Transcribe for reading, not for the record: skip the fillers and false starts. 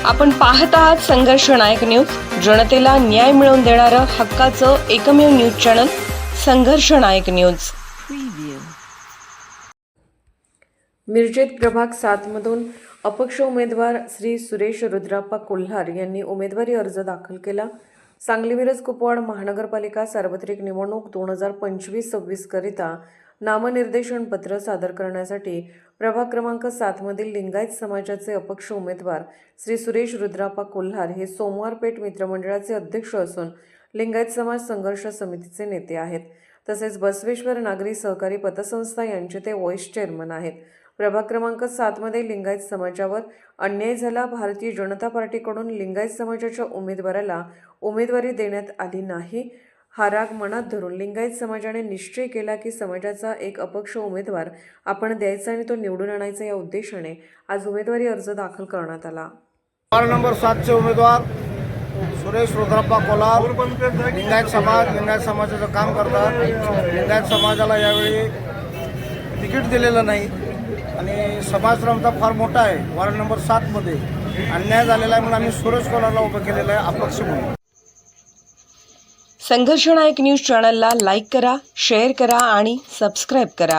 आपण पाहत आहात संघर्ष नायक न्यूज, जनतेला न्याय मिळवून देणारं हक्काचं एकमेव न्यूज चॅनल संघर्ष नायक न्यूज। मिरजेत प्रभाग 7 मधून अपक्ष उमेदवार श्री सुरेश रुद्राप्पा कोल्हार यांनी उमेदवारी अर्ज दाखल केला। सांगली मिरज कुपवाड महानगरपालिका सार्वत्रिक निवडणूक 2025-26 करिता नामनिर्देशन पत्र सादर करण्यासाठी प्रभाग क्रमांक 7 मधील लिंगायत समाजाचे अपक्ष उमेदवार श्री सुरेश रुद्राप्पा कोल्हार हे सोमवार पेठ मित्रमंडळाचे अध्यक्ष असून लिंगायत समाज संघर्ष समितीचे नेते आहेत। तसेच बसवेश्वर नागरी सहकारी पतसंस्था यांचे ते व्हाईस चेअरमन आहेत। प्रभाग क्रमांक 7 मध्ये लिंगायत समाजावर अन्याय झाला। भारतीय जनता पार्टीकडून लिंगायत समाजाच्या उमेदवाराला उमेदवारी देण्यात आली नाही। हा राग मनात धरून लिंगायत समाजाने निश्चय केला की समाजाचा एक अपक्ष उमेदवार आपण द्यायचा आणि तो निवडून आणायचा या उद्देशाने आज उमेदवारी अर्ज दाखल करण्यात आला। वार्ड नंबर 7 चे उमेदवार सुरेश रुद्राप्पा कोल्हार लिंगायत समाजाचं काम करतात। लिंगायत समाजाला यावेळी तिकीट दिलेलं नाही आणि समाज आमचा फार मोठा आहे। वार्ड नंबर 7 मध्ये अन्याय झालेला आहे म्हणून आम्ही सुरेश कोल्हारला उभं केलेलं आहे अपक्ष म्हणून। संघर्ष नायक न्यूज चॅनलला लाईक करा, शेअर करा आणि सबस्क्राईब करा।